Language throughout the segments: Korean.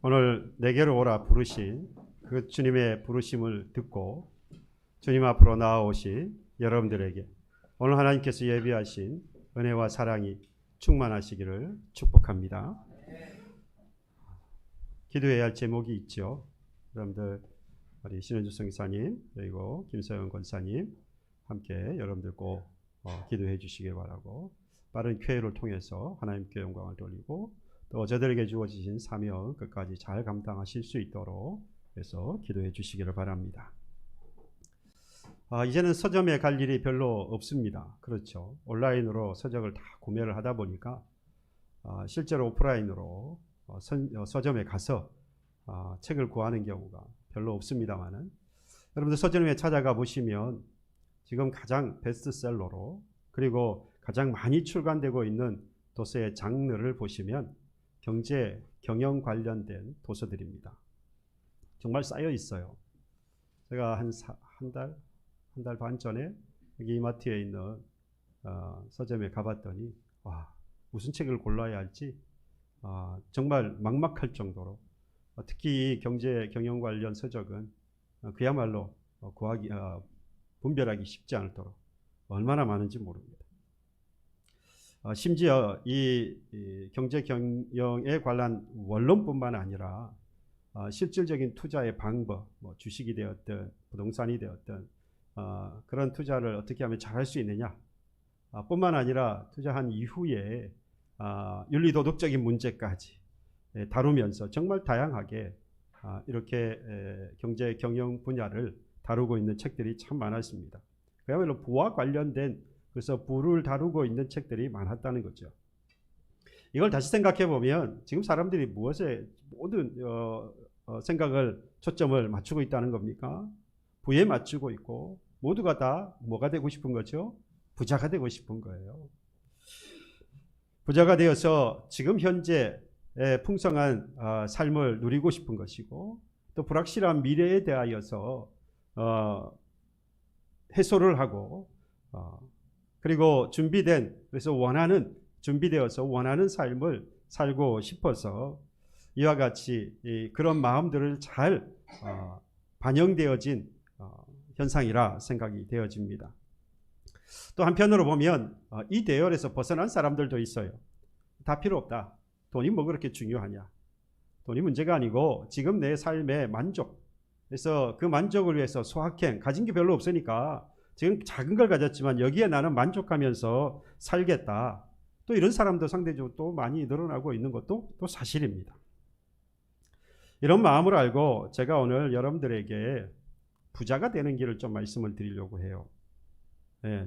오늘 내게로 오라 부르신 그 주님의 부르심을 듣고 주님 앞으로 나아오신 여러분들에게 오늘 하나님께서 예비하신 은혜와 사랑이 충만하시기를 축복합니다. 기도해야 할 제목이 있죠. 여러분들 우리 신현주 성사님 그리고 김서영 권사님 함께 여러분들 꼭 기도해 주시길 바라고, 빠른 쾌유를 통해서 하나님께 영광을 돌리고 또 저들에게 주어지신 사명 끝까지 잘 감당하실 수 있도록 해서 기도해 주시기를 바랍니다. 이제는 서점에 갈 일이 별로 없습니다. 그렇죠. 온라인으로 서적을 다 구매를 하다 보니까 실제로 오프라인으로 서점에 가서 책을 구하는 경우가 별로 없습니다만은, 여러분들 서점에 찾아가 보시면 지금 가장 베스트셀러로 그리고 가장 많이 출간되고 있는 도서의 장르를 보시면 경제, 경영 관련된 도서들입니다. 정말 쌓여 있어요. 제가 한 달 반 전에 여기 이마트에 있는 서점에 가봤더니 무슨 책을 골라야 할지 정말 막막할 정도로, 특히 경제, 경영 관련 서적은 그야말로 구하기, 분별하기 쉽지 않도록 얼마나 많은지 모릅니다. 심지어 이 경제 경영에 관한 원론뿐만 아니라 실질적인 투자의 방법, 주식이 되었든 부동산이 되었든 그런 투자를 어떻게 하면 잘할 수 있느냐 뿐만 아니라 투자한 이후에 윤리도덕적인 문제까지 다루면서 정말 다양하게 이렇게 경제 경영 분야를 다루고 있는 책들이 참 많았습니다. 그야말로 부와 관련된, 그래서 부를 다루고 있는 책들이 많았다는 거죠. 이걸 다시 생각해 보면 지금 사람들이 무엇에 모든 생각을, 초점을 맞추고 있다는 겁니까? 부에 맞추고 있고, 모두가 다 뭐가 되고 싶은 거죠? 부자가 되고 싶은 거예요. 부자가 되어서 지금 현재의 풍성한 삶을 누리고 싶은 것이고, 또 불확실한 미래에 대하여서 해소를 하고 그리고 그래서 준비되어서 원하는 삶을 살고 싶어서 이와 같이 그런 마음들을 잘 반영되어진 현상이라 생각이 되어집니다. 또 한편으로 보면 이 대열에서 벗어난 사람들도 있어요. 다 필요 없다. 돈이 뭐 그렇게 중요하냐. 돈이 문제가 아니고 지금 내 삶의 만족, 그래서 그 만족을 위해서 소확행, 가진 게 별로 없으니까 지금 작은 걸 가졌지만 여기에 나는 만족하면서 살겠다. 또 이런 사람도 상대적으로 또 많이 늘어나고 있는 것도 또 사실입니다. 이런 마음을 알고 제가 오늘 여러분들에게 부자가 되는 길을 좀 말씀을 드리려고 해요.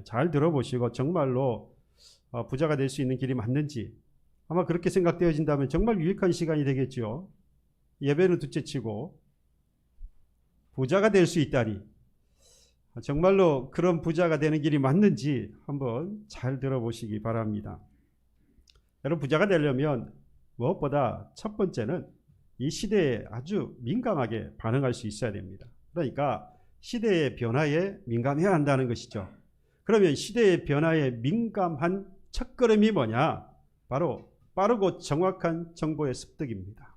잘 들어보시고 정말로 부자가 될 수 있는 길이 맞는지, 아마 그렇게 생각되어진다면 정말 유익한 시간이 되겠죠. 예배는 둘째치고 부자가 될 수 있다니, 정말로 그런 부자가 되는 길이 맞는지 한번 잘 들어보시기 바랍니다. 여러분, 부자가 되려면 무엇보다 첫 번째는 이 시대에 아주 민감하게 반응할 수 있어야 됩니다. 그러니까 시대의 변화에 민감해야 한다는 것이죠. 그러면 시대의 변화에 민감한 첫걸음이 뭐냐? 바로 빠르고 정확한 정보의 습득입니다.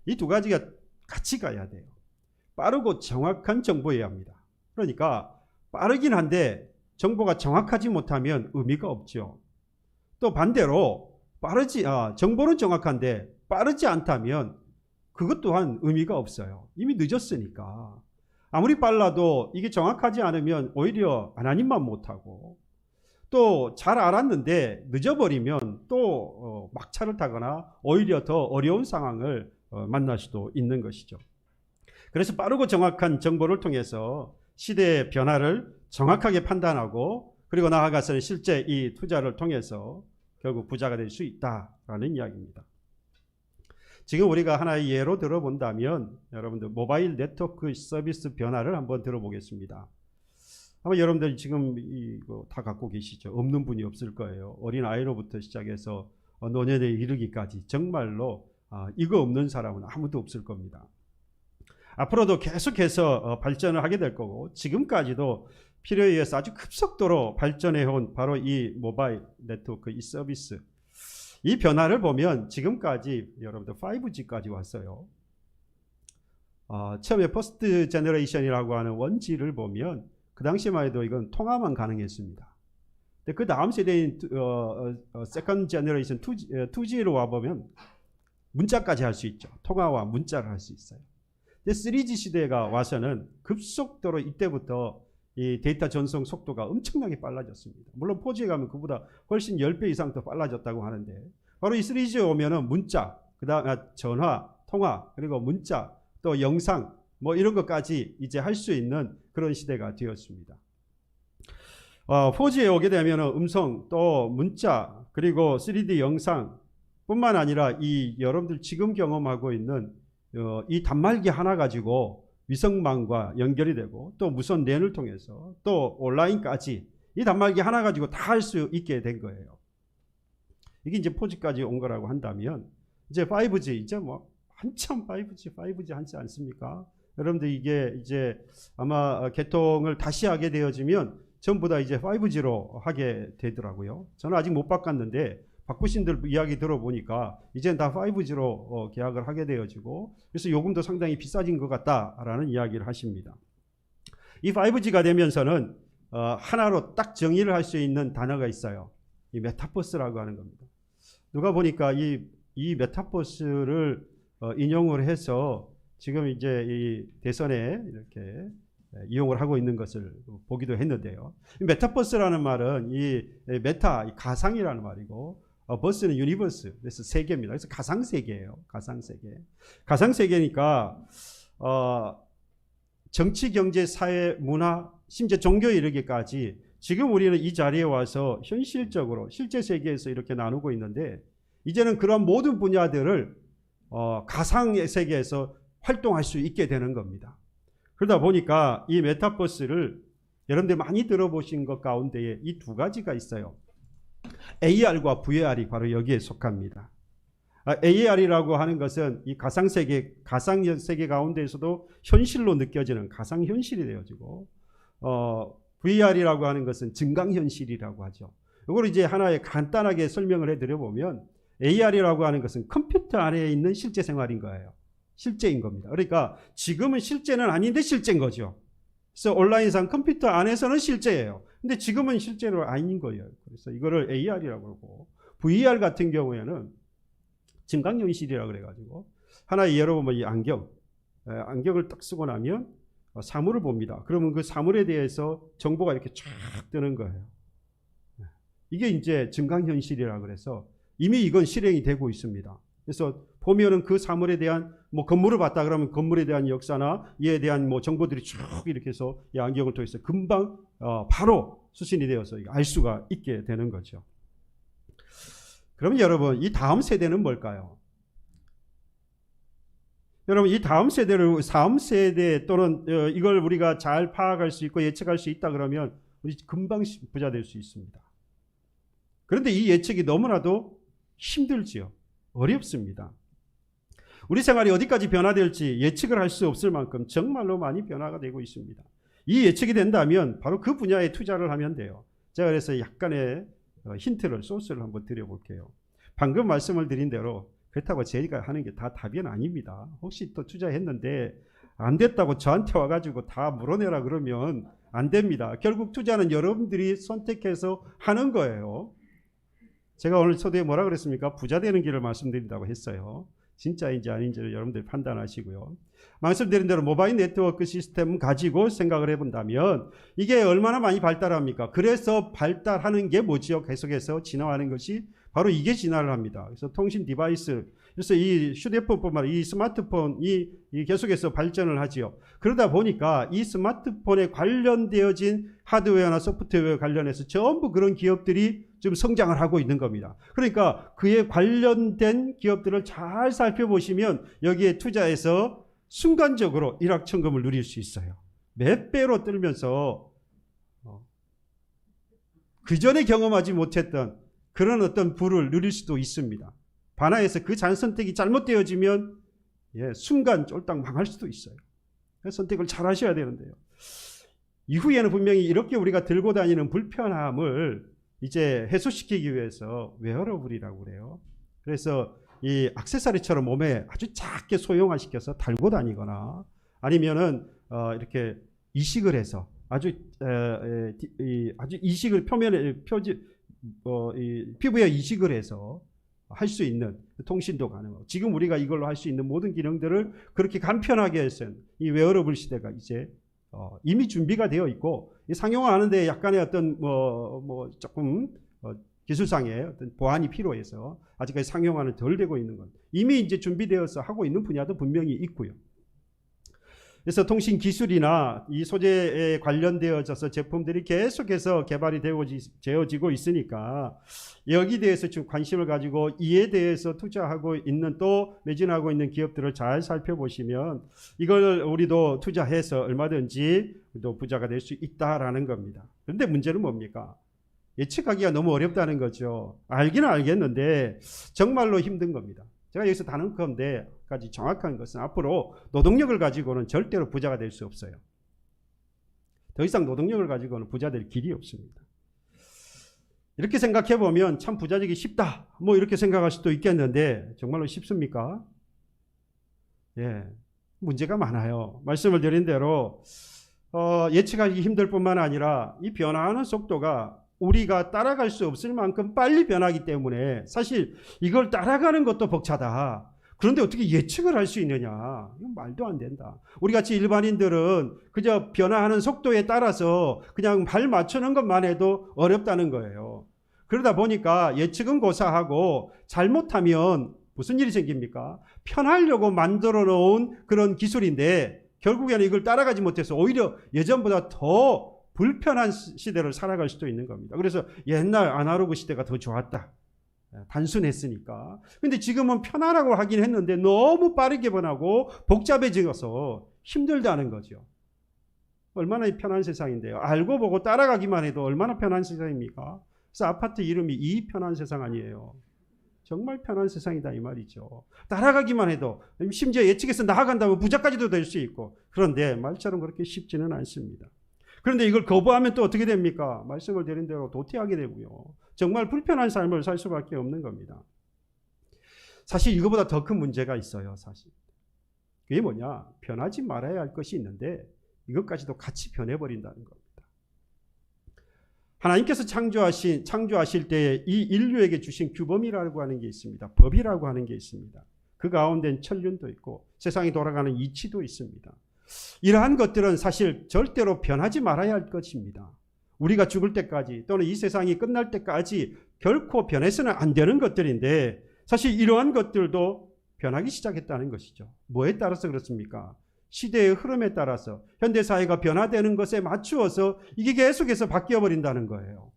이 두 가지가 같이 가야 돼요. 빠르고 정확한 정보여야 합니다. 그러니까 빠르긴 한데 정보가 정확하지 못하면 의미가 없죠. 또 반대로 정보는 정확한데 빠르지 않다면 그것 또한 의미가 없어요. 이미 늦었으니까. 아무리 빨라도 이게 정확하지 않으면 오히려 하나님만 못하고, 또 잘 알았는데 늦어버리면 또 막차를 타거나 오히려 더 어려운 상황을 만날 수도 있는 것이죠. 그래서 빠르고 정확한 정보를 통해서 시대의 변화를 정확하게 판단하고, 그리고 나아가서는 실제 이 투자를 통해서 결국 부자가 될 수 있다라는 이야기입니다. 지금 우리가 하나의 예로 들어본다면 여러분들 모바일 네트워크 서비스 변화를 한번 들어보겠습니다. 아마 여러분들 지금 이거 다 갖고 계시죠. 없는 분이 없을 거예요. 어린 아이로부터 시작해서 노년에 이르기까지 정말로 이거 없는 사람은 아무도 없을 겁니다. 앞으로도 계속해서 발전을 하게 될 거고, 지금까지도 필요에 의해서 아주 급속도로 발전해온 바로 이 모바일 네트워크 이 서비스, 이 변화를 보면 지금까지 여러분들 5G까지 왔어요. 처음에 퍼스트 제너레이션이라고 하는 원지를 보면 그 당시만 해도 이건 통화만 가능했습니다. 근데 그 다음 세대인 세컨드 제너레이션 2G로 와보면 문자까지 할 수 있죠. 통화와 문자를 할 수 있어요. 근데 3G 시대가 와서는 급속도로 이때부터 이 데이터 전송 속도가 엄청나게 빨라졌습니다. 물론 4G에 가면 그보다 훨씬 10배 이상 더 빨라졌다고 하는데, 바로 이 3G에 오면은 문자, 그다음에 전화, 통화, 그리고 문자, 또 영상 뭐 이런 것까지 이제 할 수 있는 그런 시대가 되었습니다. 4G에 오게 되면 음성, 또 문자, 그리고 3D 영상 뿐만 아니라 이 여러분들 지금 경험하고 있는 이 단말기 하나 가지고 위성망과 연결이 되고 또 무선 랜을 통해서 또 온라인까지 이 단말기 하나 가지고 다 할 수 있게 된 거예요. 이게 이제 4G까지 온 거라고 한다면, 이제 5G, 이제 뭐 한참 5G 하지 않습니까? 여러분들 이게 이제 아마 개통을 다시 하게 되어지면 전부 다 이제 5G로 하게 되더라고요. 저는 아직 못 바꿨는데 바꾸신 들 이야기 들어보니까 이제는 다 5G로 계약을 하게 되어지고, 그래서 요금도 상당히 비싸진 것 같다라는 이야기를 하십니다. 이 5G가 되면서는 하나로 딱 정의를 할 수 있는 단어가 있어요. 이 메타버스라고 하는 겁니다. 누가 보니까 이 메타버스를 인용을 해서 지금 이제 이 대선에 이렇게 이용을 하고 있는 것을 보기도 했는데요. 메타버스라는 말은 이 메타, 이 가상이라는 말이고, 버스는 유니버스, 그래서 세계입니다. 그래서 가상세계예요. 가상세계. 가상세계니까 정치, 경제, 사회, 문화, 심지어 종교에 이르기까지 지금 우리는 이 자리에 와서 현실적으로 실제 세계에서 이렇게 나누고 있는데, 이제는 그런 모든 분야들을 가상의 세계에서 활동할 수 있게 되는 겁니다. 그러다 보니까 이 메타버스를 여러분들 많이 들어보신 것 가운데에 이 두 가지가 있어요. AR과 VR이 바로 여기에 속합니다. AR이라고 하는 것은 이 가상세계 가운데에서도 현실로 느껴지는 가상현실이 되어지고, VR이라고 하는 것은 증강현실이라고 하죠. 이걸 이제 하나의 간단하게 설명을 해드려보면, AR이라고 하는 것은 컴퓨터 안에 있는 실제 생활인 거예요. 실제인 겁니다. 그러니까 지금은 실제는 아닌데 실제인 거죠. 그래서 온라인상 컴퓨터 안에서는 실제예요. 근데 지금은 실제로 아닌 거예요. 그래서 이거를 AR이라고 그러고, VR 같은 경우에는 증강현실이라고 그래가지고, 하나의 예로 보면 이 안경을 딱 쓰고 나면 사물을 봅니다. 그러면 그 사물에 대해서 정보가 이렇게 쫙 뜨는 거예요. 이게 이제 증강현실이라고 그래서 이미 이건 실행이 되고 있습니다. 그래서 보면은 그 사물에 대한 뭐 건물을 봤다 그러면 건물에 대한 역사나 이에 대한 뭐 정보들이 쭉 이렇게 해서 이 안경을 통해서 금방 바로 수신이 되어서 알 수가 있게 되는 거죠. 그럼 여러분, 이 다음 세대는 뭘까요? 여러분, 이 다음 세대를 3세대 또는 이걸 우리가 잘 파악할 수 있고 예측할 수 있다 그러면 우리 금방 부자 될 수 있습니다. 그런데 이 예측이 너무나도 힘들지요. 어렵습니다. 우리 생활이 어디까지 변화될지 예측을 할 수 없을 만큼 정말로 많이 변화가 되고 있습니다. 이 예측이 된다면 바로 그 분야에 투자를 하면 돼요. 제가 그래서 약간의 힌트를, 소스를 한번 드려볼게요. 방금 말씀을 드린 대로 그렇다고 저희가 하는 게 다 답은 아닙니다. 혹시 또 투자했는데 안 됐다고 저한테 와가지고 다 물어내라 그러면 안 됩니다. 결국 투자는 여러분들이 선택해서 하는 거예요. 제가 오늘 초대에 뭐라 그랬습니까? 부자 되는 길을 말씀드린다고 했어요. 진짜인지 아닌지를 여러분들이 판단하시고요. 말씀드린 대로 모바일 네트워크 시스템 가지고 생각을 해본다면 이게 얼마나 많이 발달합니까? 그래서 발달하는 게 뭐지요? 계속해서 진화하는 것이 바로 이게 진화를 합니다. 그래서 통신 디바이스, 그래서 이 휴대폰뿐만 아니라 이 스마트폰이 계속해서 발전을 하지요. 그러다 보니까 이 스마트폰에 관련되어진 하드웨어나 소프트웨어 관련해서 전부 그런 기업들이 지금 성장을 하고 있는 겁니다. 그러니까 그에 관련된 기업들을 잘 살펴보시면 여기에 투자해서 순간적으로 일확천금을 누릴 수 있어요. 몇 배로 떨면서 그전에 경험하지 못했던 그런 어떤 부를 누릴 수도 있습니다. 반하에서 그 선택이 잘못되어지면 순간 쫄딱 망할 수도 있어요. 선택을 잘 하셔야 되는데요. 이후에는 분명히 이렇게 우리가 들고 다니는 불편함을 이제 해소시키기 위해서 웨어러블이라고 그래요. 그래서 이 액세서리처럼 몸에 아주 작게 소형화시켜서 달고 다니거나 아니면은 이렇게 이식을 해서 아주 이식을 표면에 피부에 이식을 해서 할 수 있는 통신도 가능하고, 지금 우리가 이걸로 할 수 있는 모든 기능들을 그렇게 간편하게 해서 이 웨어러블 시대가 이제 이미 준비가 되어 있고, 상용화하는데 약간의 어떤 조금 기술상의 어떤 보완이 필요해서 아직까지 상용화는 덜 되고 있는 건 이미 이제 준비되어서 하고 있는 분야도 분명히 있고요. 그래서 통신 기술이나 이 소재에 관련되어져서 제품들이 계속해서 개발이 되어지고 있으니까 여기 대해서 지금 관심을 가지고 이에 대해서 투자하고 있는, 또 매진하고 있는 기업들을 잘 살펴보시면 이걸 우리도 투자해서 얼마든지 또 부자가 될 수 있다라는 겁니다. 그런데 문제는 뭡니까? 예측하기가 너무 어렵다는 거죠. 알기는 알겠는데 정말로 힘든 겁니다. 제가 여기서 단언컨대까지 정확한 것은 앞으로 노동력을 가지고는 절대로 부자가 될 수 없어요. 더 이상 노동력을 가지고는 부자 될 길이 없습니다. 이렇게 생각해 보면 참 부자 되기 쉽다, 뭐 이렇게 생각할 수도 있겠는데 정말로 쉽습니까? 예, 문제가 많아요. 말씀을 드린 대로 예측하기 힘들 뿐만 아니라 이 변화하는 속도가 우리가 따라갈 수 없을 만큼 빨리 변하기 때문에 사실 이걸 따라가는 것도 벅차다. 그런데 어떻게 예측을 할 수 있느냐? 이건 말도 안 된다. 우리같이 일반인들은 그저 변화하는 속도에 따라서 그냥 발 맞추는 것만 해도 어렵다는 거예요. 그러다 보니까 예측은 고사하고 잘못하면 무슨 일이 생깁니까? 편하려고 만들어 놓은 그런 기술인데 결국에는 이걸 따라가지 못해서 오히려 예전보다 더 불편한 시대를 살아갈 수도 있는 겁니다. 그래서 옛날 아날로그 시대가 더 좋았다. 단순했으니까. 근데 지금은 편하라고 하긴 했는데 너무 빠르게 변하고 복잡해져서 힘들다는 거죠. 얼마나 편한 세상인데요. 알고 보고 따라가기만 해도 얼마나 편한 세상입니까? 그래서 아파트 이름이 이 편한 세상 아니에요. 정말 편한 세상이다 이 말이죠. 따라가기만 해도, 심지어 예측해서 나아간다면 부자까지도 될 수 있고, 그런데 말처럼 그렇게 쉽지는 않습니다. 그런데 이걸 거부하면 또 어떻게 됩니까? 말씀을 드린 대로 도태하게 되고요. 정말 불편한 삶을 살 수밖에 없는 겁니다. 사실 이거보다 더 큰 문제가 있어요. 사실 그게 뭐냐? 변하지 말아야 할 것이 있는데 이것까지도 같이 변해버린다는 겁니다. 하나님께서 창조하실 때 이 인류에게 주신 규범이라고 하는 게 있습니다. 법이라고 하는 게 있습니다. 그 가운데는 천륜도 있고 세상이 돌아가는 이치도 있습니다. 이러한 것들은 사실 절대로 변하지 말아야 할 것입니다. 우리가 죽을 때까지 또는 이 세상이 끝날 때까지 결코 변해서는 안 되는 것들인데, 사실 이러한 것들도 변하기 시작했다는 것이죠. 뭐에 따라서 그렇습니까? 시대의 흐름에 따라서 현대사회가 변화되는 것에 맞추어서 이게 계속해서 바뀌어버린다는 거예요.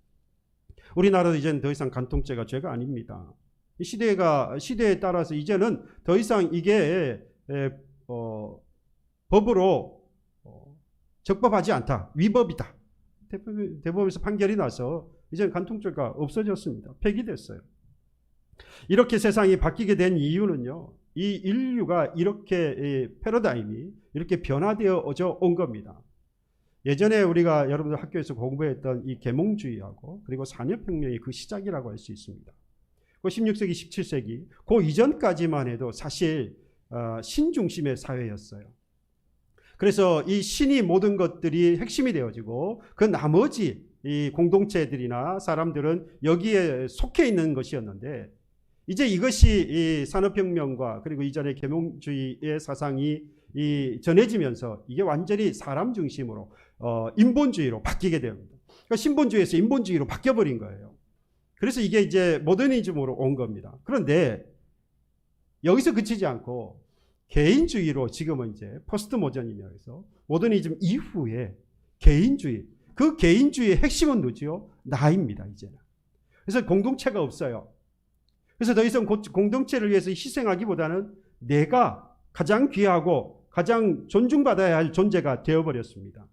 우리나라도 이제는 더 이상 간통죄가 죄가 아닙니다. 시대에 따라서 이제는 더 이상 이게 법으로 적법하지 않다, 위법이다. 대법원에서 판결이 나서 이제는 간통죄가 없어졌습니다. 폐기됐어요. 이렇게 세상이 바뀌게 된 이유는요, 이 인류가 이렇게 패러다임이 이렇게 변화되어져 온 겁니다. 예전에 우리가 여러분들 학교에서 공부했던 이 계몽주의하고 그리고 산업혁명이 그 시작이라고 할 수 있습니다. 그 16세기, 17세기 그 이전까지만 해도 사실 신중심의 사회였어요. 그래서 이 신이 모든 것들이 핵심이 되어지고 그 나머지 이 공동체들이나 사람들은 여기에 속해 있는 것이었는데, 이제 이것이 이 산업혁명과 그리고 이전의 계몽주의의 사상이 전해지면서 이게 완전히 사람 중심으로 인본주의로 바뀌게 됩니다. 그러니까 신본주의에서 인본주의로 바뀌어버린 거예요. 그래서 이게 이제 모더니즘으로 온 겁니다. 그런데 여기서 그치지 않고 개인주의로 지금은 이제 포스트 모더니즘이라고 해서 모더니즘 이후에 개인주의, 그 개인주의의 핵심은 누구죠? 나입니다. 이제는. 그래서 공동체가 없어요. 그래서 더 이상 공동체를 위해서 희생하기보다는 내가 가장 귀하고 가장 존중받아야 할 존재가 되어버렸습니다.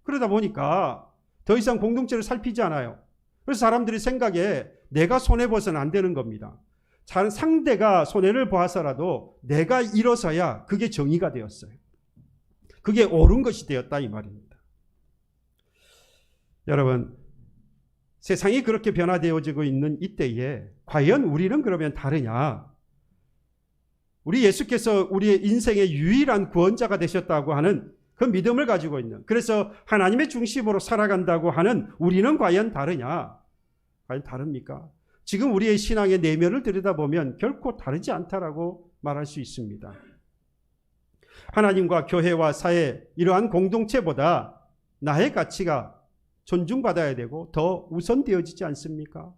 그러다 보니까 더 이상 공동체를 살피지 않아요. 그래서 사람들이 생각에 내가 손해보서는 안 되는 겁니다. 상대가 손해를 보아서라도 내가 일어서야 그게 정의가 되었어요. 그게 옳은 것이 되었다 이 말입니다. 여러분, 세상이 그렇게 변화되어지고 있는 이때에 과연 우리는 그러면 다르냐? 우리 예수께서 우리의 인생의 유일한 구원자가 되셨다고 하는 그 믿음을 가지고 있는, 그래서 하나님의 중심으로 살아간다고 하는 우리는 과연 다르냐? 과연 다릅니까? 지금 우리의 신앙의 내면을 들여다보면 결코 다르지 않다라고 말할 수 있습니다. 하나님과 교회와 사회, 이러한 공동체보다 나의 가치가 존중받아야 되고 더 우선되어지지 않습니까?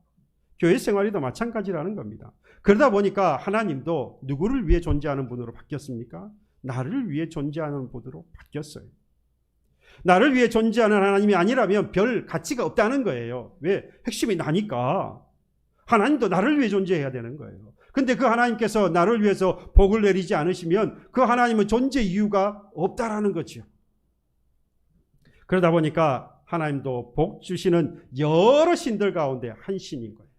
교회 생활이도 마찬가지라는 겁니다. 그러다 보니까 하나님도 누구를 위해 존재하는 분으로 바뀌었습니까? 나를 위해 존재하는 분으로 바뀌었어요. 나를 위해 존재하는 하나님이 아니라면 별 가치가 없다는 거예요. 왜? 핵심이 나니까. 하나님도 나를 위해 존재해야 되는 거예요. 근데 그 하나님께서 나를 위해서 복을 내리지 않으시면 그 하나님은 존재 이유가 없다라는 거죠. 그러다 보니까 하나님도 복 주시는 여러 신들 가운데 한 신인 거예요.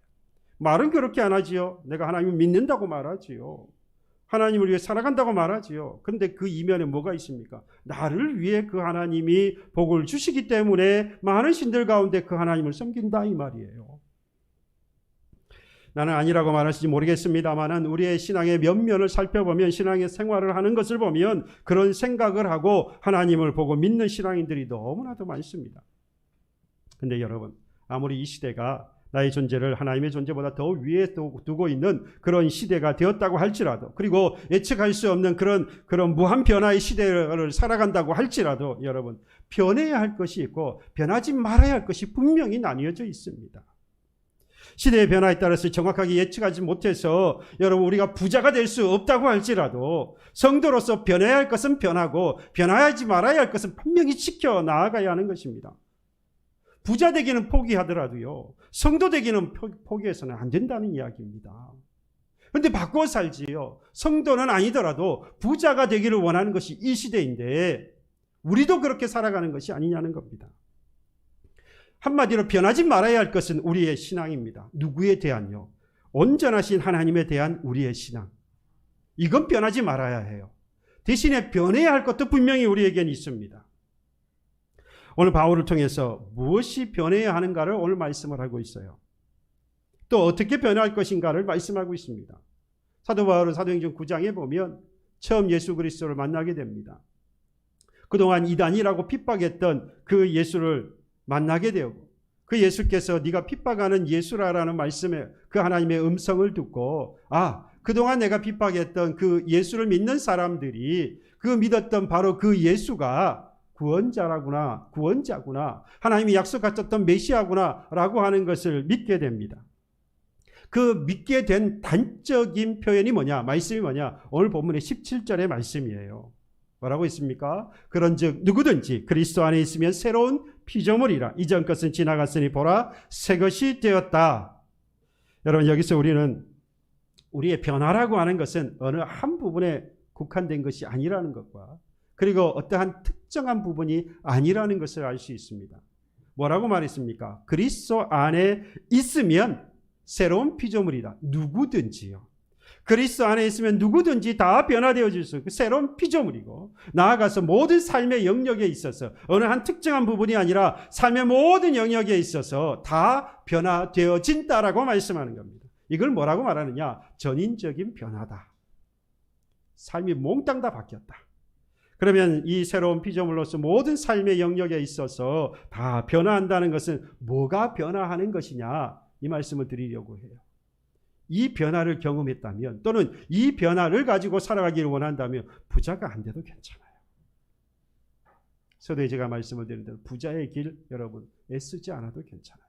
말은 그렇게 안 하지요. 내가 하나님을 믿는다고 말하지요. 하나님을 위해 살아간다고 말하지요. 그런데 그 이면에 뭐가 있습니까? 나를 위해 그 하나님이 복을 주시기 때문에 많은 신들 가운데 그 하나님을 섬긴다 이 말이에요. 나는 아니라고 말하실지 모르겠습니다만 우리의 신앙의 면면을 살펴보면, 신앙의 생활을 하는 것을 보면 그런 생각을 하고 하나님을 보고 믿는 신앙인들이 너무나도 많습니다. 근데 여러분, 아무리 이 시대가 나의 존재를 하나님의 존재보다 더 위에 두고 있는 그런 시대가 되었다고 할지라도, 그리고 예측할 수 없는 그런 무한 변화의 시대를 살아간다고 할지라도, 여러분, 변해야 할 것이 있고 변하지 말아야 할 것이 분명히 나뉘어져 있습니다. 시대의 변화에 따라서 정확하게 예측하지 못해서 여러분 우리가 부자가 될 수 없다고 할지라도 성도로서 변해야 할 것은 변하고 변하지 말아야 할 것은 분명히 지켜 나아가야 하는 것입니다. 부자 되기는 포기하더라도요, 성도 되기는 포기해서는 안 된다는 이야기입니다. 그런데 바꿔 살지요. 성도는 아니더라도 부자가 되기를 원하는 것이 이 시대인데 우리도 그렇게 살아가는 것이 아니냐는 겁니다. 한마디로 변하지 말아야 할 것은 우리의 신앙입니다. 누구에 대한요? 온전하신 하나님에 대한 우리의 신앙. 이건 변하지 말아야 해요. 대신에 변해야 할 것도 분명히 우리에겐 있습니다. 오늘 바울을 통해서 무엇이 변해야 하는가를 오늘 말씀을 하고 있어요. 또 어떻게 변할 것인가를 말씀하고 있습니다. 사도 바울은 사도행전 9장에 보면 처음 예수 그리스도를 만나게 됩니다. 그동안 이단이라고 핍박했던 그 예수를 만나게 되고, 그 예수께서 네가 핍박하는 예수라라는 말씀에 그 하나님의 음성을 듣고, 그동안 내가 핍박했던 그 예수를 믿는 사람들이 그 믿었던 바로 그 예수가 구원자구나, 하나님이 약속하셨던 메시아구나 라고 하는 것을 믿게 됩니다. 그 믿게 된 단적인 표현이 뭐냐, 말씀이 뭐냐, 오늘 본문의 17절의 말씀이에요. 뭐라고 있습니까? 그런즉 누구든지 그리스도 안에 있으면 새로운 피조물이라, 이전 것은 지나갔으니 보라 새 것이 되었다. 여러분, 여기서 우리는 우리의 변화라고 하는 것은 어느 한 부분에 국한된 것이 아니라는 것과, 그리고 어떠한 특정한 부분이 아니라는 것을 알 수 있습니다. 뭐라고 말했습니까? 그리스도 안에 있으면 새로운 피조물이다. 누구든지요. 그리스도 안에 있으면 누구든지 다 변화되어질 수 있고 새로운 피조물이고, 나아가서 모든 삶의 영역에 있어서 어느 한 특정한 부분이 아니라 삶의 모든 영역에 있어서 다 변화되어진다라고 말씀하는 겁니다. 이걸 뭐라고 말하느냐? 전인적인 변화다. 삶이 몽땅 다 바뀌었다. 그러면 이 새로운 피조물로서 모든 삶의 영역에 있어서 다 변화한다는 것은 뭐가 변화하는 것이냐, 이 말씀을 드리려고 해요. 이 변화를 경험했다면, 또는 이 변화를 가지고 살아가기를 원한다면 부자가 안 돼도 괜찮아요. 서두에 제가 말씀을 드린 대로 부자의 길, 여러분 애쓰지 않아도 괜찮아요.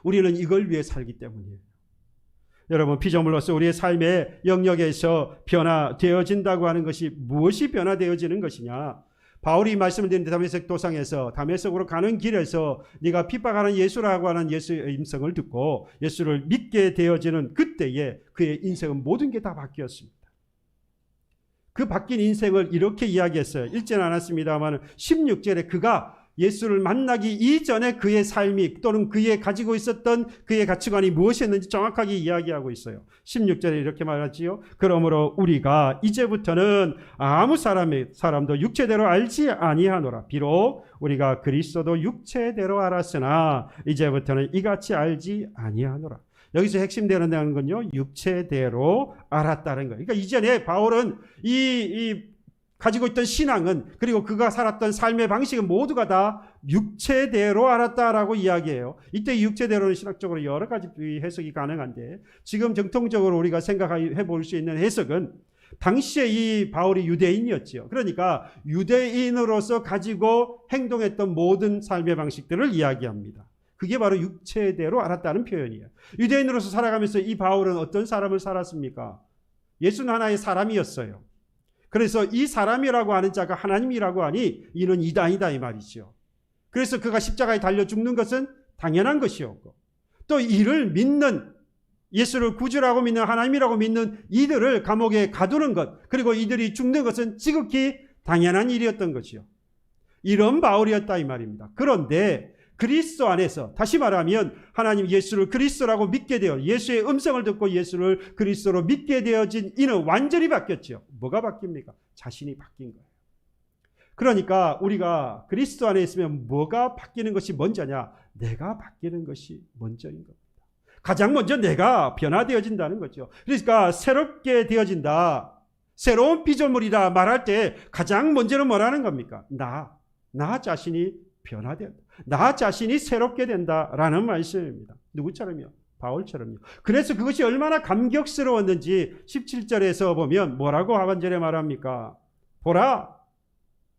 우리는 이걸 위해 살기 때문이에요. 여러분, 피조물로서 우리의 삶의 영역에서 변화되어진다고 하는 것이 무엇이 변화되어지는 것이냐? 바울이 말씀을 드린 다메섹 도상에서 다메섹으로 가는 길에서 네가 핍박하는 예수라고 하는 예수의 음성을 듣고 예수를 믿게 되어지는 그때에 그의 인생은 모든 게 다 바뀌었습니다. 그 바뀐 인생을 이렇게 이야기했어요. 읽지는 않았습니다만 16절에 그가 예수를 만나기 이전에 그의 삶이 또는 그의 가지고 있었던 그의 가치관이 무엇이었는지 정확하게 이야기하고 있어요. 16절에 이렇게 말하지요. 그러므로 우리가 이제부터는 아무 사람도 육체대로 알지 아니하노라. 비록 우리가 그리스도도 육체대로 알았으나 이제부터는 이같이 알지 아니하노라. 여기서 핵심되는 건요, 육체대로 알았다는 거예요. 그러니까 이전에 바울은 가지고 있던 신앙은, 그리고 그가 살았던 삶의 방식은 모두가 다 육체대로 알았다라고 이야기해요. 이때 육체대로는 신학적으로 여러 가지 해석이 가능한데, 지금 정통적으로 우리가 생각해 볼 수 있는 해석은, 당시에 이 바울이 유대인이었죠. 그러니까 유대인으로서 가지고 행동했던 모든 삶의 방식들을 이야기합니다. 그게 바로 육체대로 알았다는 표현이에요. 유대인으로서 살아가면서 이 바울은 어떤 사람을 살았습니까? 예수는 하나의 사람이었어요. 그래서 이 사람이라고 하는 자가 하나님이라고 하니 이는 이단이다 이 말이죠. 그래서 그가 십자가에 달려 죽는 것은 당연한 것이었고, 또 이를 믿는, 예수를 구주라고 믿는, 하나님이라고 믿는 이들을 감옥에 가두는 것, 그리고 이들이 죽는 것은 지극히 당연한 일이었던 것이요. 이런 바울이었다 이 말입니다. 그런데 그리스도 안에서, 다시 말하면 하나님 예수를 그리스도라고 믿게 되어 예수의 음성을 듣고 예수를 그리스도로 믿게 되어진 이는 완전히 바뀌었죠. 뭐가 바뀝니까? 자신이 바뀐 거예요. 그러니까 우리가 그리스도 안에 있으면 뭐가 바뀌는 것이 먼저냐? 내가 바뀌는 것이 먼저인 겁니다. 가장 먼저 내가 변화되어진다는 거죠. 그러니까 새롭게 되어진다, 새로운 피조물이다 말할 때 가장 먼저는 뭐라는 겁니까? 나 자신이 변화된다. 나 자신이 새롭게 된다라는 말씀입니다. 누구처럼요? 바울처럼요. 그래서 그것이 얼마나 감격스러웠는지 17절에서 보면 뭐라고 하반절에 말합니까? 보라,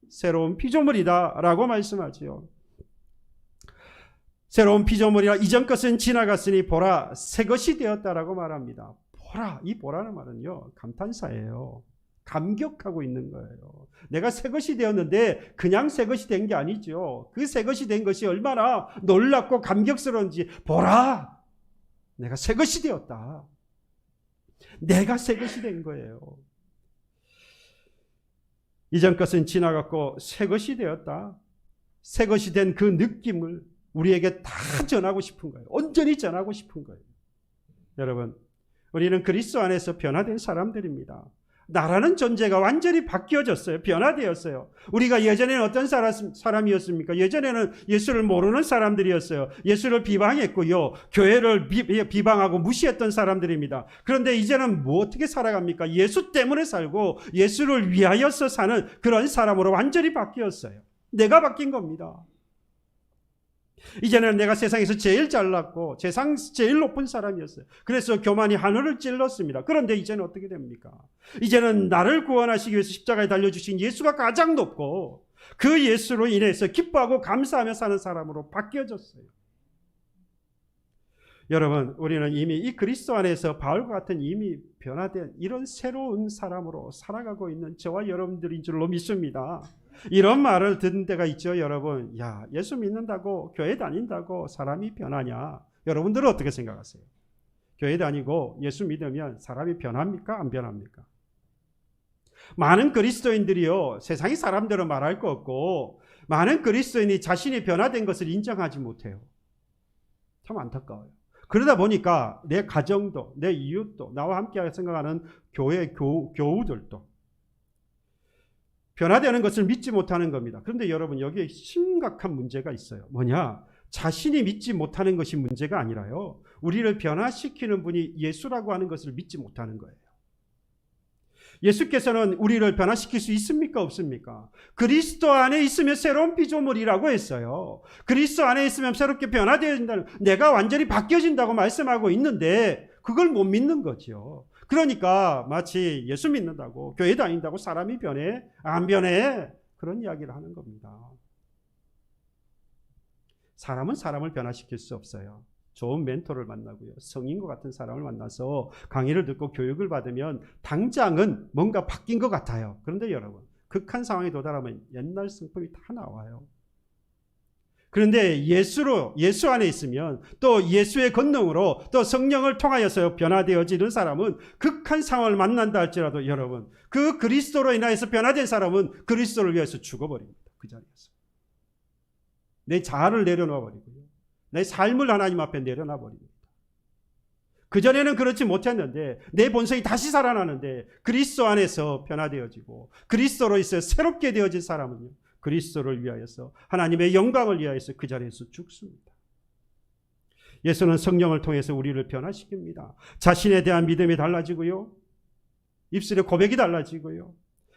새로운 피조물이다 라고 말씀하지요. 새로운 피조물이라 이전 것은 지나갔으니 보라, 새 것이 되었다라고 말합니다. 보라, 이 보라는 말은요, 감탄사예요. 감격하고 있는 거예요. 내가 새 것이 되었는데 그냥 새 것이 된 게 아니죠. 그 새 것이 된 것이 얼마나 놀랍고 감격스러운지, 보라, 내가 새 것이 되었다. 내가 새 것이 된 거예요. 이전 것은 지나갔고 새 것이 되었다. 새 것이 된 그 느낌을 우리에게 다 전하고 싶은 거예요. 온전히 전하고 싶은 거예요. 여러분, 우리는 그리스도 안에서 변화된 사람들입니다. 나라는 존재가 완전히 바뀌어졌어요. 변화되었어요. 우리가 예전에는 어떤 사람이었습니까? 예전에는 예수를 모르는 사람들이었어요. 예수를 비방했고요, 교회를 비방하고 무시했던 사람들입니다. 그런데 이제는 어떻게 살아갑니까? 예수 때문에 살고 예수를 위하여서 사는 그런 사람으로 완전히 바뀌었어요. 내가 바뀐 겁니다. 이제는 내가 세상에서 제일 잘났고 세상 제일 높은 사람이었어요. 그래서 교만이 하늘을 찔렀습니다. 그런데 이제는 어떻게 됩니까? 이제는 나를 구원하시기 위해서 십자가에 달려주신 예수가 가장 높고 그 예수로 인해서 기뻐하고 감사하며 사는 사람으로 바뀌어졌어요. 여러분, 우리는 이미 이 그리스도 안에서 바울과 같은 이미 변화된 이런 새로운 사람으로 살아가고 있는 저와 여러분들인 줄로 믿습니다. 이런 말을 듣는 때가 있죠. 여러분, 야, 예수 믿는다고, 교회 다닌다고 사람이 변하냐? 여러분들은 어떻게 생각하세요? 교회 다니고 예수 믿으면 사람이 변합니까? 안 변합니까? 많은 그리스도인들이요, 세상의 사람들은 말할 거 없고 많은 그리스도인이 자신이 변화된 것을 인정하지 못해요. 참 안타까워요. 그러다 보니까 내 가정도, 내 이웃도, 나와 함께 생각하는 교회 교우들도 변화되는 것을 믿지 못하는 겁니다. 그런데 여러분, 여기에 심각한 문제가 있어요. 뭐냐? 자신이 믿지 못하는 것이 문제가 아니라요, 우리를 변화시키는 분이 예수라고 하는 것을 믿지 못하는 거예요. 예수께서는 우리를 변화시킬 수 있습니까? 없습니까? 그리스도 안에 있으면 새로운 피조물이라고 했어요. 그리스도 안에 있으면 새롭게 변화된다는, 내가 완전히 바뀌어진다고 말씀하고 있는데 그걸 못 믿는 거죠. 그러니까 마치 예수 믿는다고, 교회 다닌다고 사람이 변해? 안 변해? 그런 이야기를 하는 겁니다. 사람은 사람을 변화시킬 수 없어요. 좋은 멘토를 만나고요, 성인과 같은 사람을 만나서 강의를 듣고 교육을 받으면 당장은 뭔가 바뀐 것 같아요. 그런데 여러분, 극한 상황에 도달하면 옛날 성품이 다 나와요. 그런데 예수 안에 있으면, 또 예수의 권능으로, 또 성령을 통하여서 변화되어지는 사람은 극한 상황을 만난다 할지라도 여러분, 그 그리스도로 인하여서 변화된 사람은 그리스도를 위해서 죽어버립니다. 그 자리에서. 내 자아를 내려놔 버리고요. 내 삶을 하나님 앞에 내려놔 버립니다. 그전에는 그렇지 못했는데 내 본성이 다시 살아나는데 그리스도 안에서 변화되어지고 그리스도로 있어 새롭게 되어진 사람은요, 그리스도를 위하여서 하나님의 영광을 위하여서 그 자리에서 죽습니다. 예수는 성령을 통해서 우리를 변화시킵니다. 자신에 대한 믿음이 달라지고요, 입술의 고백이 달라지고요,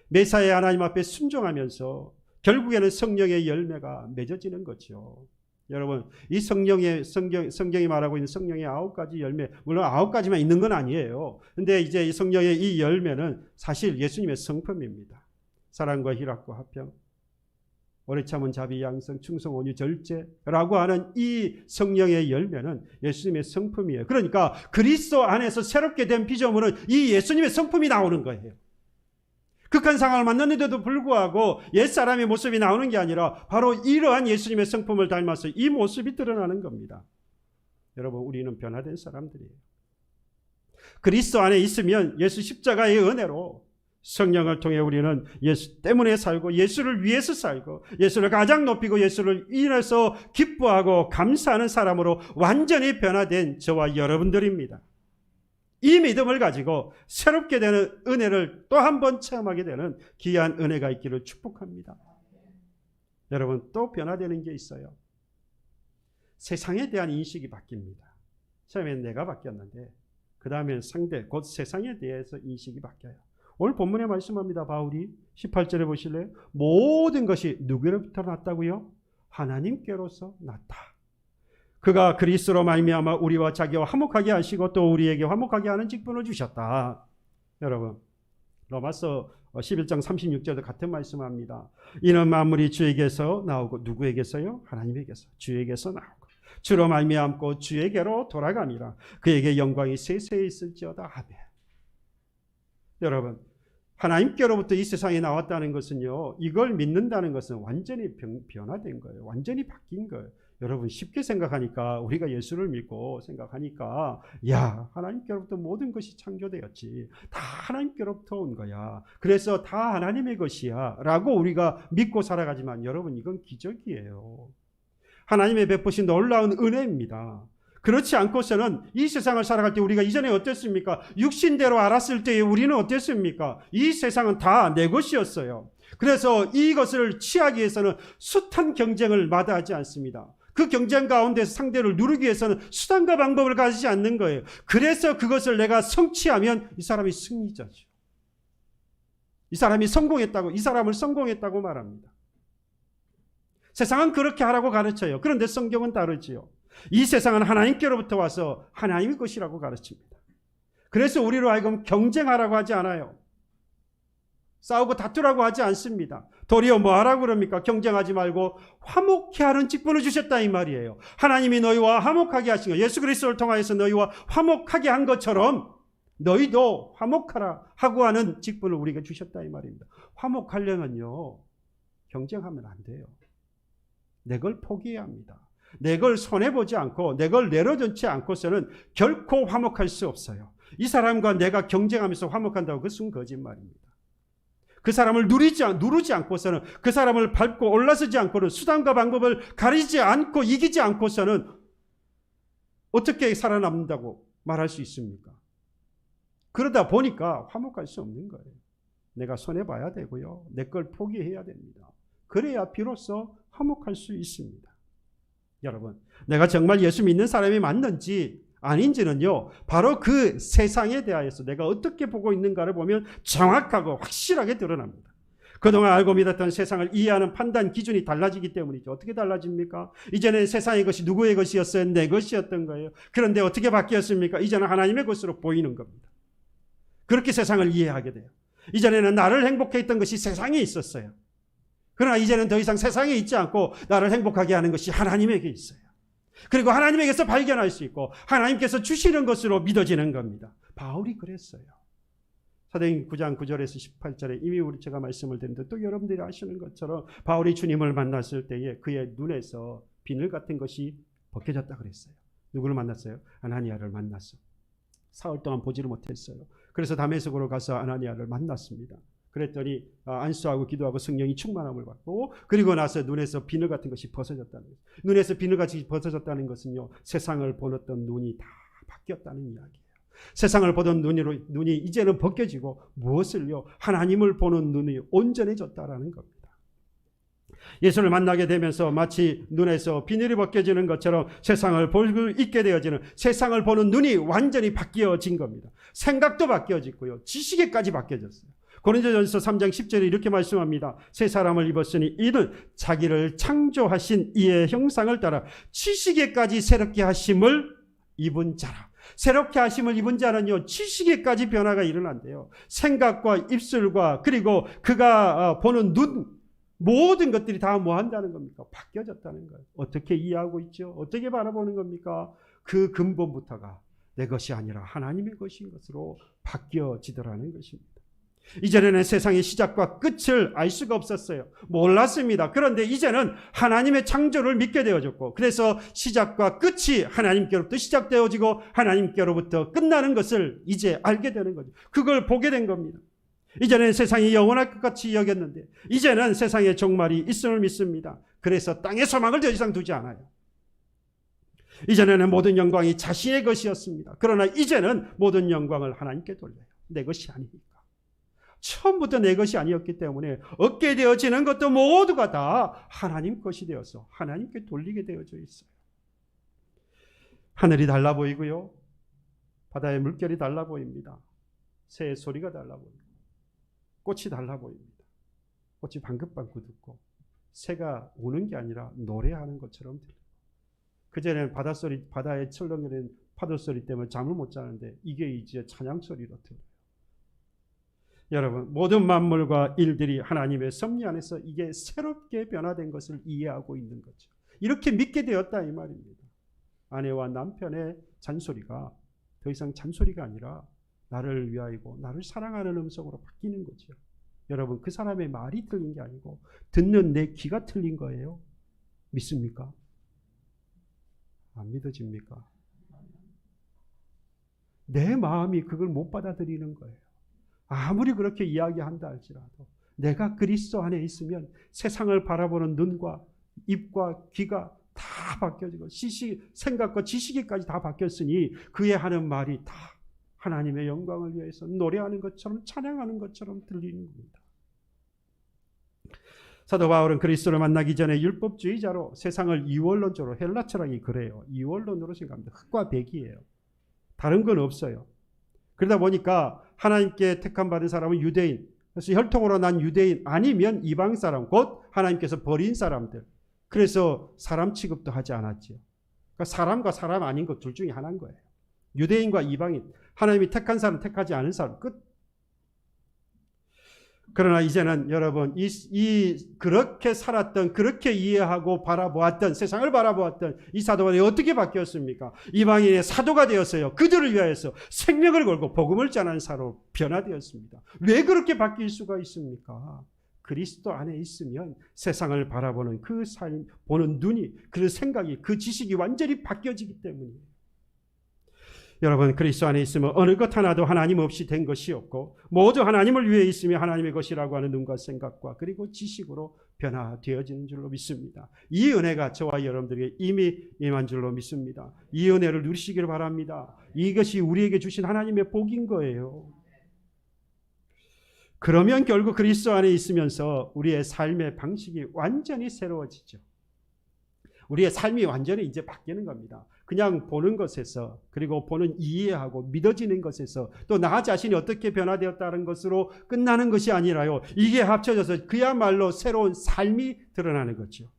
매사에 하나님 앞에 순종하면서 결국에는 성령의 열매가 맺어지는 거죠. 여러분, 이 성경이 말하고 있는 성령의 9가지 열매, 물론 9가지만 있는 건 아니에요. 근데 이제 이 성령의 이 열매는 사실 예수님의 성품입니다. 사랑과 희락과 화평, 오래 참은 자비, 양성, 충성, 온유, 절제라고 하는 이 성령의 열매는 예수님의 성품이에요. 그러니까 그리스도 안에서 새롭게 된 피조물은 이 예수님의 성품이 나오는 거예요. 극한 상황을 만났는데도 불구하고 옛사람의 모습이 나오는 게 아니라 바로 이러한 예수님의 성품을 닮아서 이 모습이 드러나는 겁니다. 여러분, 우리는 변화된 사람들이에요. 그리스도 안에 있으면 예수 십자가의 은혜로 성령을 통해 우리는 예수 때문에 살고 예수를 위해서 살고 예수를 가장 높이고 예수를 인해서 기뻐하고 감사하는 사람으로 완전히 변화된 저와 여러분들입니다. 이 믿음을 가지고 새롭게 되는 은혜를 또 한 번 체험하게 되는 귀한 은혜가 있기를 축복합니다. 여러분, 또 변화되는 게 있어요. 세상에 대한 인식이 바뀝니다. 처음엔 내가 바뀌었는데 그 다음엔 상대, 곧 세상에 대해서 인식이 바뀌어요. 오늘 본문에 말씀합니다. 바울이 18절에 보실래요? 모든 것이 누구로부터 났다고요? 하나님께로서 났다. 그가 그리스도로 말미암아 우리와 자기와 화목하게 하시고 또 우리에게 화목하게 하는 직분을 주셨다. 여러분, 로마서 11장 36절도 같은 말씀합니다. 이는 만물이 주에게서 나오고 누구에게서요? 하나님에게서, 주에게서 나오고 주로 말미암고 주에게로 돌아감이라. 그에게 영광이 세세히 있을지어다. 아멘. 여러분, 하나님께로부터 이 세상에 나왔다는 것은요, 이걸 믿는다는 것은 완전히 변화된 거예요. 완전히 바뀐 거예요. 여러분, 쉽게 생각하니까, 우리가 예수를 믿고 생각하니까, 야, 하나님께로부터 모든 것이 창조되었지, 다 하나님께로부터 온 거야, 그래서 다 하나님의 것이야 라고 우리가 믿고 살아가지만, 여러분, 이건 기적이에요. 하나님의 베푸신 놀라운 은혜입니다. 그렇지 않고서는 이 세상을 살아갈 때 우리가 이전에 어땠습니까? 육신대로 알았을 때에 우리는 어땠습니까? 이 세상은 다 내 것이었어요. 그래서 이것을 취하기 위해서는 숱한 경쟁을 마다하지 않습니다. 그 경쟁 가운데서 상대를 누르기 위해서는 수단과 방법을 가지지 않는 거예요. 그래서 그것을 내가 성취하면 이 사람이 승리자죠. 이 사람이 성공했다고, 이 사람을 성공했다고 말합니다. 세상은 그렇게 하라고 가르쳐요. 그런데 성경은 다르지요. 이 세상은 하나님께로부터 와서 하나님의 것이라고 가르칩니다. 그래서 우리로 하여금 경쟁하라고 하지 않아요. 싸우고 다투라고 하지 않습니다. 도리어 뭐 하라고 그럽니까? 경쟁하지 말고 화목케 하는 직분을 주셨다 이 말이에요. 하나님이 너희와 화목하게 하신 것, 예수 그리스도를 통하여서 너희와 화목하게 한 것처럼 너희도 화목하라 하고 하는 직분을 우리에게 주셨다 이 말입니다. 화목하려면요, 경쟁하면 안 돼요. 내 걸 포기해야 합니다. 내 걸 손해보지 않고 내 걸 내려놓지 않고서는 결코 화목할 수 없어요. 이 사람과 내가 경쟁하면서 화목한다고, 그것은 거짓말입니다. 그 사람을 누르지 않고서는, 그 사람을 밟고 올라서지 않고는, 수단과 방법을 가리지 않고 이기지 않고서는 어떻게 살아남는다고 말할 수 있습니까? 그러다 보니까 화목할 수 없는 거예요. 내가 손해봐야 되고요, 내 걸 포기해야 됩니다. 그래야 비로소 화목할 수 있습니다. 여러분, 내가 정말 예수 믿는 사람이 맞는지 아닌지는요, 바로 그 세상에 대하여서 내가 어떻게 보고 있는가를 보면 정확하고 확실하게 드러납니다. 그동안 알고 믿었던 세상을 이해하는 판단 기준이 달라지기 때문이죠. 어떻게 달라집니까? 이전엔 세상의 것이 누구의 것이었어요? 내 것이었던 거예요. 그런데 어떻게 바뀌었습니까? 이제는 하나님의 것으로 보이는 겁니다. 그렇게 세상을 이해하게 돼요. 이전에는 나를 행복해 했던 것이 세상에 있었어요. 그러나 이제는 더 이상 세상에 있지 않고 나를 행복하게 하는 것이 하나님에게 있어요. 그리고 하나님에게서 발견할 수 있고 하나님께서 주시는 것으로 믿어지는 겁니다. 바울이 그랬어요. 사도행전 9장 9절에서 18절에 이미 제가 말씀을 드렸는데 또 여러분들이 아시는 것처럼 바울이 주님을 만났을 때에 그의 눈에서 비늘 같은 것이 벗겨졌다 그랬어요. 누구를 만났어요? 아나니아를 만났어. 사흘 동안 보지를 못했어요. 그래서 다메섹으로 가서 아나니아를 만났습니다. 그랬더니 안수하고 기도하고 성령이 충만함을 받고, 그리고 나서 눈에서 비늘 같은 것이 벗어졌다는 거예요. 눈에서 비늘같이 벗어졌다는 것은요, 세상을 보았던 눈이 다 바뀌었다는 이야기예요. 세상을 보던 눈이 이제는 벗겨지고 무엇을요? 하나님을 보는 눈이 온전해졌다라는 겁니다. 예수를 만나게 되면서 마치 눈에서 비늘이 벗겨지는 것처럼 세상을 볼 수 있게 되어지는, 세상을 보는 눈이 완전히 바뀌어진 겁니다. 생각도 바뀌어졌고요, 지식에까지 바뀌어졌어요. 고린도전서 3장 10절에 이렇게 말씀합니다. 새 사람을 입었으니 이는 자기를 창조하신 이의 형상을 따라 지식에까지 새롭게 하심을 입은 자라. 새롭게 하심을 입은 자는요, 지식에까지 변화가 일어난대요. 생각과 입술과 그리고 그가 보는 눈, 모든 것들이 다 뭐 한다는 겁니까? 바뀌어졌다는 거예요. 어떻게 이해하고 있죠? 어떻게 바라보는 겁니까? 그 근본부터가 내 것이 아니라 하나님의 것인 것으로 바뀌어지더라는 것입니다. 이전에는 세상의 시작과 끝을 알 수가 없었어요. 몰랐습니다. 그런데 이제는 하나님의 창조를 믿게 되어졌고, 그래서 시작과 끝이 하나님께로부터 시작되어지고 하나님께로부터 끝나는 것을 이제 알게 되는 거죠. 그걸 보게 된 겁니다. 이전에는 세상이 영원할 것 같이 여겼는데 이제는 세상의 종말이 있음을 믿습니다. 그래서 땅의 소망을 더 이상 두지 않아요. 이전에는 모든 영광이 자신의 것이었습니다. 그러나 이제는 모든 영광을 하나님께 돌려요. 내 것이 아니니까. 처음부터 내 것이 아니었기 때문에 얻게 되어지는 것도 모두가 다 하나님 것이 되어서 하나님께 돌리게 되어져 있어요. 하늘이 달라 보이고요, 바다의 물결이 달라 보입니다. 새의 소리가 달라 보입니다. 꽃이 달라 보입니다. 꽃이 방긋방긋 웃고 새가 우는 게 아니라 노래하는 것처럼 들려요. 그전에는 바다의 철렁거리는 파도 소리 때문에 잠을 못 자는데 이게 이제 찬양 소리로 들려요. 여러분, 모든 만물과 일들이 하나님의 섭리 안에서 이게 새롭게 변화된 것을 이해하고 있는 거죠. 이렇게 믿게 되었다 이 말입니다. 아내와 남편의 잔소리가 더 이상 잔소리가 아니라 나를 위하이고 나를 사랑하는 음성으로 바뀌는 거죠. 여러분, 그 사람의 말이 틀린 게 아니고 듣는 내 귀가 틀린 거예요. 믿습니까? 안 믿어집니까? 내 마음이 그걸 못 받아들이는 거예요. 아무리 그렇게 이야기한다 할지라도 내가 그리스도 안에 있으면 세상을 바라보는 눈과 입과 귀가 다 바뀌어지고 생각과 지식까지 다 바뀌었으니 그의 하는 말이 다 하나님의 영광을 위해서 노래하는 것처럼 찬양하는 것처럼 들리는 겁니다. 사도 바울은 그리스도를 만나기 전에 율법주의자로 세상을 이원론적으로, 헬라 철학이 그래요. 이원론으로 생각합니다. 흙과 백이에요. 다른 건 없어요. 그러다 보니까 하나님께 택함 받은 사람은 유대인, 그래서 혈통으로 난 유대인 아니면 이방 사람, 곧 하나님께서 버린 사람들. 그래서 사람 취급도 하지 않았지요. 그러니까 사람과 사람 아닌 것 둘 중에 하나인 거예요. 유대인과 이방인, 하나님이 택한 사람, 택하지 않은 사람, 끝. 그러나 이제는 여러분, 그렇게 살았던, 그렇게 이해하고 바라보았던, 세상을 바라보았던 이 사도가 어떻게 바뀌었습니까? 이방인의 사도가 되었어요. 그들을 위하여서 생명을 걸고 복음을 전하는 사로 변화되었습니다. 왜 그렇게 바뀔 수가 있습니까? 그리스도 안에 있으면 세상을 바라보는 그 삶, 보는 눈이, 그 생각이, 그 지식이 완전히 바뀌어지기 때문이에요. 여러분, 그리스도 안에 있으면 어느 것 하나도 하나님 없이 된 것이 없고 모두 하나님을 위해 있으면 하나님의 것이라고 하는 눈과 생각과 그리고 지식으로 변화되어지는 줄로 믿습니다. 이 은혜가 저와 여러분들에게 이미 임한 줄로 믿습니다. 이 은혜를 누리시기를 바랍니다. 이것이 우리에게 주신 하나님의 복인 거예요. 그러면 결국 그리스도 안에 있으면서 우리의 삶의 방식이 완전히 새로워지죠. 우리의 삶이 완전히 이제 바뀌는 겁니다. 그냥 보는 것에서, 그리고 보는 이해하고 믿어지는 것에서 또 나 자신이 어떻게 변화되었다는 것으로 끝나는 것이 아니라요, 이게 합쳐져서 그야말로 새로운 삶이 드러나는 거죠.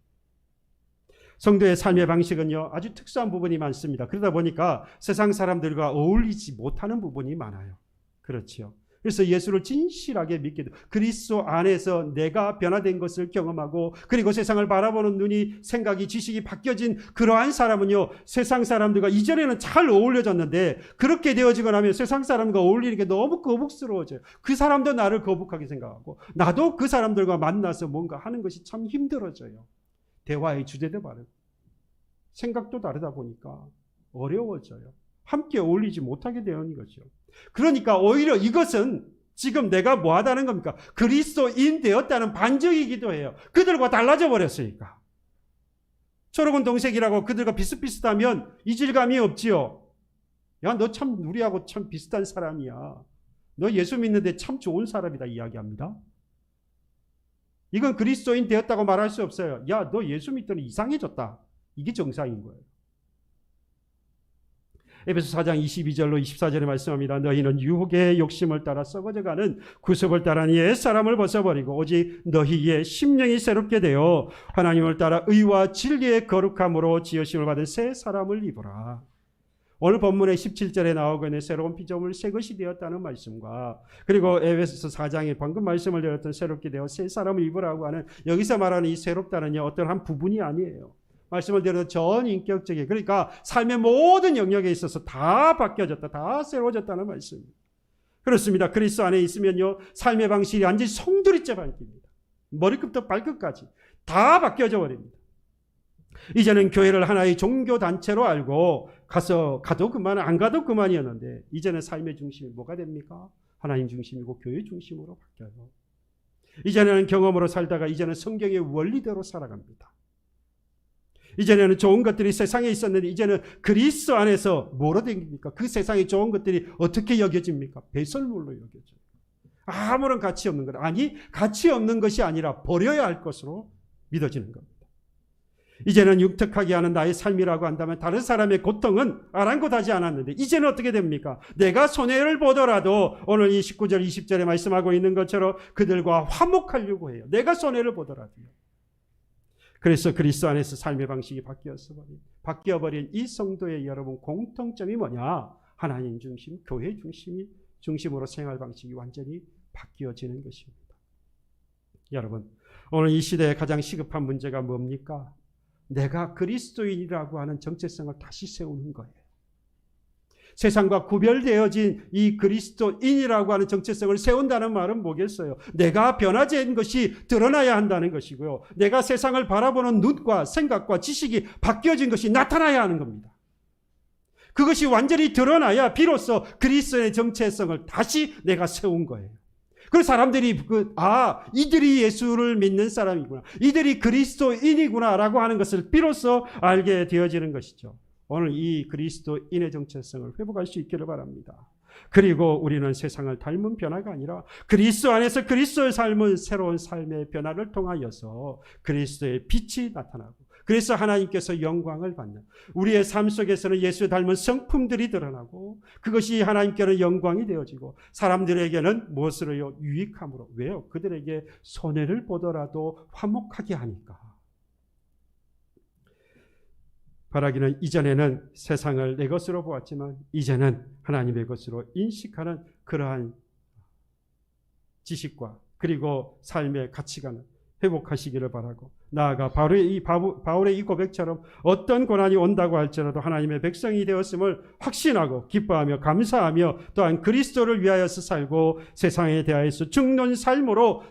성도의 삶의 방식은요, 아주 특수한 부분이 많습니다. 그러다 보니까 세상 사람들과 어울리지 못하는 부분이 많아요. 그렇죠. 그래서 예수를 진실하게 믿게 돼요. 그리스도 안에서 내가 변화된 것을 경험하고 그리고 세상을 바라보는 눈이, 생각이, 지식이 바뀌어진 그러한 사람은요, 세상 사람들과 이전에는 잘 어울려졌는데 그렇게 되어지고 나면 세상 사람과 어울리는 게 너무 거북스러워져요. 그 사람도 나를 거북하게 생각하고 나도 그 사람들과 만나서 뭔가 하는 것이 참 힘들어져요. 대화의 주제도 다르고 생각도 다르다 보니까 어려워져요. 함께 어울리지 못하게 되는 거죠. 그러니까 오히려 이것은 지금 내가 뭐 하다는 겁니까? 그리스도인 되었다는 반증이기도 해요. 그들과 달라져 버렸으니까. 초록은 동색이라고 그들과 비슷비슷하면 이질감이 없지요. 야, 너 참 우리하고 참 비슷한 사람이야. 너 예수 믿는데 참 좋은 사람이다 이야기합니다. 이건 그리스도인 되었다고 말할 수 없어요. 야, 너 예수 믿더니 이상해졌다. 이게 정상인 거예요. 에베소 4장 22절로 24절에 말씀합니다. 너희는 유혹의 욕심을 따라 썩어져가는 구습을 따라 옛사람을 벗어버리고 오직 너희의 심령이 새롭게 되어 하나님을 따라 의와 진리의 거룩함으로 지으심을 받은 새 사람을 입으라. 오늘 본문의 17절에 나오고 있는 새로운 피조물 새 것이 되었다는 말씀과 그리고 에베소서 4장에 방금 말씀을 드렸던 새롭게 되어 새 사람을 입으라고 하는 여기서 말하는 이 새롭다는 어떤 한 부분이 아니에요. 말씀을 드려도 전 인격적인, 그러니까 삶의 모든 영역에 있어서 다 바뀌어졌다, 다 새로워졌다는 말씀입니다. 그렇습니다. 그리스도 안에 있으면요, 삶의 방식이 완전히 송두리째 바뀝니다. 머리끝부터 발끝까지 다 바뀌어져 버립니다. 이제는 교회를 하나의 종교 단체로 알고 가도 그만, 안 가도 그만이었는데 이제는 삶의 중심이 뭐가 됩니까? 하나님 중심이고 교회 중심으로 바뀌어요. 이제는 경험으로 살다가 이제는 성경의 원리대로 살아갑니다. 이전에는 좋은 것들이 세상에 있었는데 이제는 그리스도 안에서 뭐로 댕깁니까? 그 세상의 좋은 것들이 어떻게 여겨집니까? 배설물로 여겨져요. 아무런 가치 없는 것. 아니, 가치 없는 것이 아니라 버려야 할 것으로 믿어지는 겁니다. 이제는 육특하게 하는 나의 삶이라고 한다면 다른 사람의 고통은 아랑곳하지 않았는데 이제는 어떻게 됩니까? 내가 손해를 보더라도 오늘 이 19절 20절에 말씀하고 있는 것처럼 그들과 화목하려고 해요. 내가 손해를 보더라도요. 그래서 그리스도 안에서 삶의 방식이 바뀌어버린 이 성도의 여러분 공통점이 뭐냐? 하나님 중심, 교회 중심으로 생활 방식이 완전히 바뀌어지는 것입니다. 여러분, 오늘 이 시대에 가장 시급한 문제가 뭡니까? 내가 그리스도인이라고 하는 정체성을 다시 세우는 거예요. 세상과 구별되어진 이 그리스도인이라고 하는 정체성을 세운다는 말은 뭐겠어요? 내가 변화된 것이 드러나야 한다는 것이고요. 내가 세상을 바라보는 눈과 생각과 지식이 바뀌어진 것이 나타나야 하는 겁니다. 그것이 완전히 드러나야 비로소 그리스도의 정체성을 다시 내가 세운 거예요. 그래서 사람들이 이들이 예수를 믿는 사람이구나, 이들이 그리스도인이구나 라고 하는 것을 비로소 알게 되어지는 것이죠. 오늘 이 그리스도인의 정체성을 회복할 수 있기를 바랍니다. 그리고 우리는 세상을 닮은 변화가 아니라 그리스도 안에서 그리스도의 삶은 새로운 삶의 변화를 통하여서 그리스도의 빛이 나타나고 그래서 하나님께서 영광을 받는 우리의 삶 속에서는 예수를 닮은 성품들이 드러나고 그것이 하나님께는 영광이 되어지고 사람들에게는 무엇으로요? 유익함으로. 왜요? 그들에게 손해를 보더라도 화목하게 하니까. 바라기는 이전에는 세상을 내 것으로 보았지만 이제는 하나님의 것으로 인식하는 그러한 지식과 그리고 삶의 가치관을 회복하시기를 바라고 나아가 바울의 이 고백처럼 어떤 고난이 온다고 할지라도 하나님의 백성이 되었음을 확신하고 기뻐하며 감사하며 또한 그리스도를 위하여서 살고 세상에 대하여서 죽는 삶으로